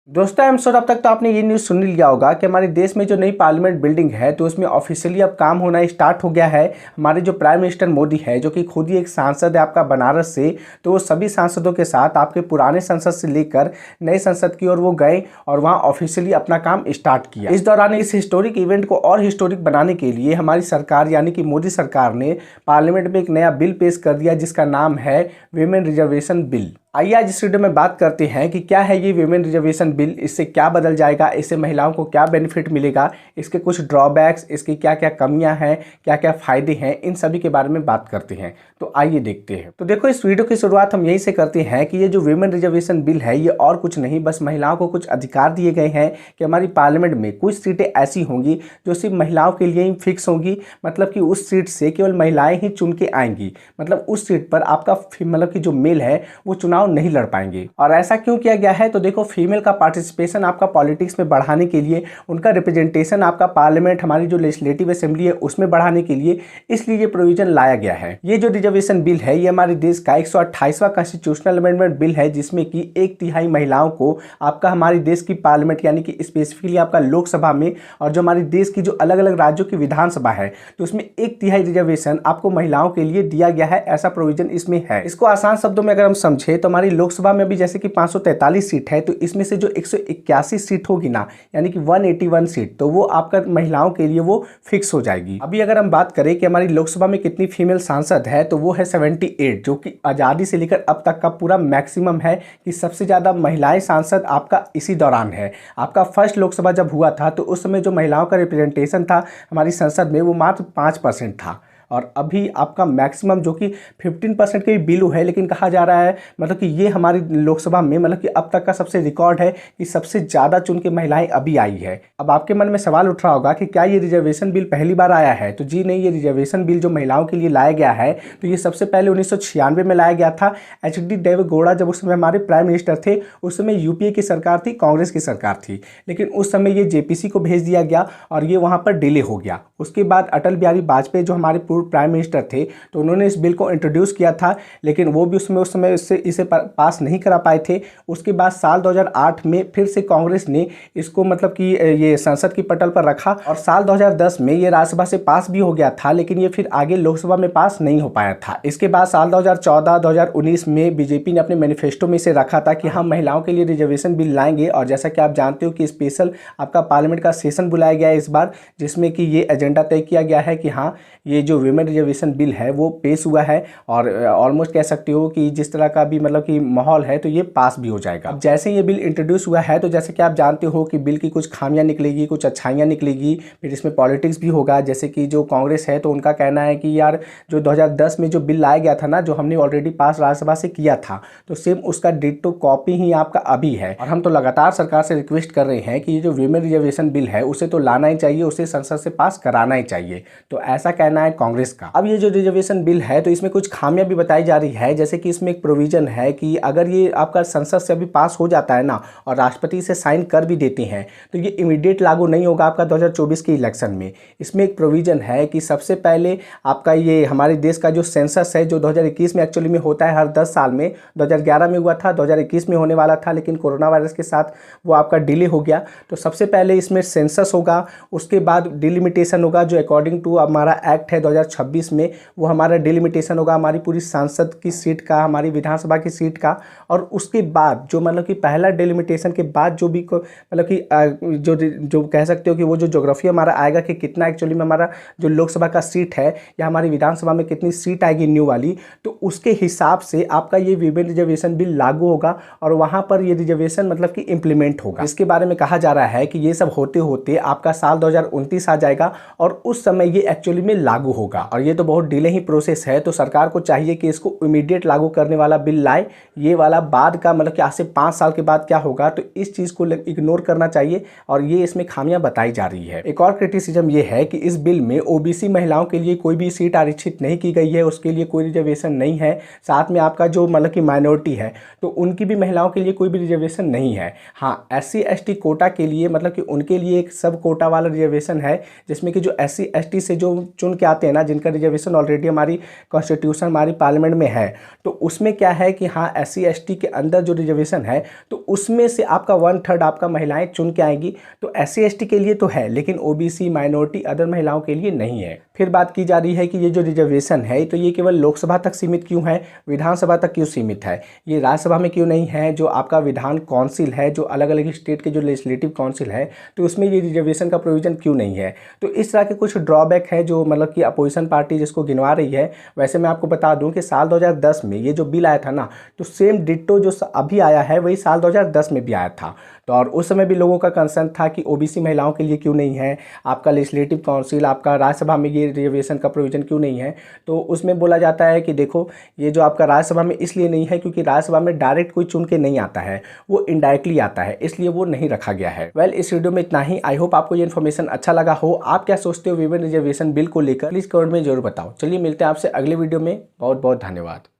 दोस्तों am sure अब तक तो आपने ये न्यूज़ सुन लिया होगा कि हमारे देश में जो नई पार्लियामेंट बिल्डिंग है तो उसमें ऑफिशियली अब काम होना स्टार्ट हो गया है। हमारे जो प्राइम मिनिस्टर मोदी है जो कि खुद ही एक सांसद है आपका बनारस से, तो वो सभी सांसदों के साथ आपके पुराने संसद से लेकर नए संसद की ओर वो गए और वहाँ ऑफिशियली अपना काम स्टार्ट किया। इस दौरान इस हिस्टोरिक इवेंट को और हिस्टोरिक बनाने के लिए हमारी सरकार यानी कि मोदी सरकार ने पार्लियामेंट में एक नया बिल पेश कर दिया जिसका नाम है विमेन रिजर्वेशन बिल। आइए आज इस वीडियो में बात करते हैं कि क्या है ये विमेन रिजर्वेशन बिल, इससे क्या बदल जाएगा, इससे महिलाओं को क्या बेनिफिट मिलेगा, इसके कुछ ड्रॉबैक्स, इसकी क्या क्या कमियां हैं, क्या क्या फ़ायदे हैं, इन सभी के बारे में बात करते हैं। तो आइए देखते हैं। तो देखो इस वीडियो की शुरुआत हम यहीं से करते हैं कि ये जो विमेन रिजर्वेशन बिल है ये और कुछ नहीं, बस महिलाओं को कुछ अधिकार दिए गए हैं कि हमारी पार्लियामेंट में कुछ सीटें ऐसी होंगी जो सिर्फ महिलाओं के लिए ही फिक्स होंगी। मतलब कि उस सीट से केवल महिलाएं ही चुन के आएंगी, मतलब उस सीट पर आपका मतलब कि जो मेल है वो चुनाव नहीं लड़ पाएंगे। और ऐसा क्यों किया गया है? तो देखो फीमेल का पार्टिसिपेशन आपका पॉलिटिक्स में बढ़ाने के लिए, उनका रिप्रेजेंटेशन आपका पार्लियामेंट हमारी जो लेजिस्लेटिव असेंबली है उसमें बढ़ाने के लिए, इसलिए ये प्रोविजन लाया गया है। ये जो रिजर्वेशन बिल है ये हमारे देश का 128वां कॉन्स्टिट्यूशनल अमेंडमेंट बिल है जिसमें कि 1/3 महिलाओं को आपका हमारे देश की पार्लियामेंट यानी कि स्पेसिफिकली आपका लोकसभा में और जो हमारे देश की जो अलग अलग राज्यों की विधानसभा है तो उसमें 1/3 रिजर्वेशन आपको महिलाओं के लिए दिया गया है। ऐसा प्रोविजन इसमें है। इसको आसान शब्दों में अगर हम समझे तो हमारी लोकसभा में भी जैसे कि 543 सीट है तो इसमें से जो 181 सीट होगी ना यानी कि 181 सीट, तो वो आपका महिलाओं के लिए वो फिक्स हो जाएगी। अभी अगर हम बात करें कि हमारी लोकसभा में कितनी फीमेल सांसद है तो वो है 78, जो कि आज़ादी से लेकर अब तक का पूरा मैक्सिमम है कि सबसे ज़्यादा महिलाएं सांसद आपका इसी दौरान है। आपका फर्स्ट लोकसभा जब हुआ था तो उस समय जो महिलाओं का रिप्रेजेंटेशन था हमारी संसद में वो मात्र 5% था, और अभी आपका मैक्सिमम जो कि 15% के बिलो है, लेकिन कहा जा रहा है मतलब कि ये हमारी लोकसभा में मतलब कि अब तक का सबसे रिकॉर्ड है कि सबसे ज़्यादा चुन के महिलाएं अभी आई है। अब आपके मन में सवाल उठ रहा होगा कि क्या ये रिजर्वेशन बिल पहली बार आया है? तो जी नहीं, ये रिजर्वेशन बिल जो महिलाओं के लिए लाया गया है तो ये सबसे पहले 1996 में लाया गया था। HD देवेगौड़ा जब उस समय हमारे प्राइम मिनिस्टर थे, उस समय UPA की सरकार थी, कांग्रेस की सरकार थी, लेकिन उस समय ये JPC को भेज दिया गया और ये वहाँ पर डिले हो गया। उसके बाद अटल बिहारी वाजपेयी जो हमारे प्राइम मिनिस्टर थे तो उन्होंने इस बिल को इंट्रोड्यूस किया था, लेकिन वो भी उस समय इसे पास नहीं करा पाए थे। उसके बाद साल 2008 में फिर से कांग्रेस ने इसको मतलब कि ये संसद की पटल पर रखा और साल 2010 में ये राज्यसभा से पास भी हो गया था, लेकिन ये फिर आगे लोकसभा में पास नहीं हो पाया था। इसके बाद साल 2014-2019 में बीजेपी ने अपने मैनिफेस्टो में इसे रखा था कि हम महिलाओं के लिए रिजर्वेशन बिल लाएंगे, और जैसा कि आप जानते हो कि स्पेशल आपका पार्लियामेंट का सेशन बुलाया गया है इस बार, जिसमें कि ये एजेंडा तय किया गया है कि हाँ ये जो विमेन रिजर्वेशन बिल है वो पेश हुआ है और ऑलमोस्ट कह सकते हो कि जिस तरह का भी मतलब कि माहौल है तो ये पास भी हो जाएगा। अब जैसे ये बिल इंट्रोड्यूस हुआ है तो जैसे कि आप जानते हो कि बिल की कुछ खामियां निकलेगी, कुछ अच्छाइयां निकलेगी, फिर इसमें पॉलिटिक्स भी होगा। जैसे कि जो कांग्रेस है तो उनका कहना है कि यार जो 2010 में जो बिल लाया गया था ना, जो हमने ऑलरेडी पास राज्यसभा से किया था, तो सेम उसका डिट्टो कॉपी ही आपका अभी है, और हम तो लगातार सरकार से रिक्वेस्ट कर रहे हैं कि ये जो विमेन रिजर्वेशन बिल है उसे तो लाना ही चाहिए, उसे संसद से पास कराना ही चाहिए। तो ऐसा कहना है कांग्रेस का। अब ये जो रिजर्वेशन बिल है तो इसमें कुछ खामियां भी बताई जा रही है, जैसे कि इसमें एक प्रोविजन है कि अगर ये आपका संसद से अभी पास हो जाता है ना और राष्ट्रपति से साइन कर भी देते हैं तो ये इमीडिएट लागू नहीं होगा आपका 2024 के इलेक्शन में। इसमें एक प्रोविजन है कि सबसे पहले आपका ये हमारे देश का जो सेंसस है जो 2021 में एक्चुअली में होता है हर 10 साल में, 2011 में हुआ था, 2021 में होने वाला था, लेकिन कोरोना वायरस के साथ वो आपका डिले हो गया। तो सबसे पहले इसमें सेंसस होगा, उसके बाद डिलिमिटेशन होगा जो अकॉर्डिंग टू हमारा एक्ट है 2026 में, वो हमारा डिलिमिटेशन होगा हमारी पूरी सांसद की सीट का, हमारी विधानसभा की सीट का। और उसके बाद जो मतलब कि पहला डिलिमिटेशन के बाद जो भी मतलब कि जो कह सकते हो कि वो जो ज्योग्राफी हमारा आएगा कि कितना एक्चुअली में हमारा जो लोकसभा का सीट है या हमारी विधानसभा में कितनी सीट आएगी न्यू वाली, तो उसके हिसाब से आपका ये विमेन रिजर्वेशन बिल लागू होगा और वहाँ पर ये रिजर्वेशन मतलब कि इम्प्लीमेंट होगा। इसके बारे में कहा जा रहा है कि ये सब होते होते आपका साल 2029 आ जाएगा और उस समय ये एक्चुअली में लागू होगा। और ये तो बहुत डिले ही प्रोसेस है, तो सरकार को चाहिए कि इसको इमीडिएट लागू करने वाला बिल लाए। ये वाला बाद का मतलब कि आज से 5 साल के बाद क्या होगा, तो इस चीज़ को इग्नोर करना चाहिए और ये इसमें खामियां बताई जा रही है। एक और क्रिटिसिज्म ये है कि इस बिल में OBC महिलाओं के लिए कोई भी सीट आरक्षित नहीं की गई है, उसके लिए कोई रिजर्वेशन नहीं है। साथ में आपका जो मतलब कि माइनॉरिटी है तो उनकी भी महिलाओं के लिए कोई भी रिजर्वेशन नहीं है। हाँ, SC ST कोटा के लिए मतलब कि उनके लिए एक सब कोटा वाला रिजर्वेशन है, जिसमें कि जो SC ST से जो चुन के आते हैं ना, लेना जिनका रिजर्वेशन ऑलरेडी हमारी कॉन्स्टिट्यूशन हमारी पार्लियामेंट में है। तो उसमें क्या है कि हाँ SC/ST के अंदर जो रिजर्वेशन है तो उसमें से आपका 1/3 आपका महिलाएं चुन के आएंगी। तो SC/ST के लिए तो है, लेकिन OBC माइनॉरिटी अदर महिलाओं के लिए नहीं है। फिर बात की जा रही है कि ये जो रिजर्वेशन है तो ये केवल लोकसभा तक सीमित क्यों है, विधानसभा तक क्यों सीमित है, ये राज्यसभा में क्यों नहीं है। जो आपका विधान काउंसिल है, जो अलग अलग स्टेट के जो लेजिस्लेटिव काउंसिल है, तो उसमें ये रिजर्वेशन का प्रोविजन क्यों नहीं है। तो इस तरह के कुछ ड्रॉबैक है जो मतलब कि अपोजिशन पार्टी जिसको गिनवा रही है। वैसे मैं आपको बता दूं कि साल 2010 में ये जो बिल आया था ना, तो सेम डिट्टो जो अभी आया है वही साल 2010 में भी आया था। तो और उस समय भी लोगों का कंसर्न था कि OBC महिलाओं के लिए क्यों नहीं है, आपका लेजिस्लेटिव काउंसिल आपका राज्यसभा में ये रिजर्वेशन का प्रोविजन क्यों नहीं है। तो उसमें बोला जाता है कि देखो ये जो आपका राज्यसभा में इसलिए नहीं है क्योंकि राज्यसभा में डायरेक्ट कोई चुन के नहीं आता है, वो इनडायरेक्टली आता है, इसलिए वो नहीं रखा गया है। वेल इस वीडियो में इतना ही। आई होप आपको ये इन्फॉर्मेशन अच्छा लगा हो। आप क्या सोचते हो विमेन रिजर्वेशन बिल को लेकर, प्लीज कमेंट में जरूर बताओ। चलिए मिलते हैं आपसे अगले वीडियो में। बहुत बहुत धन्यवाद।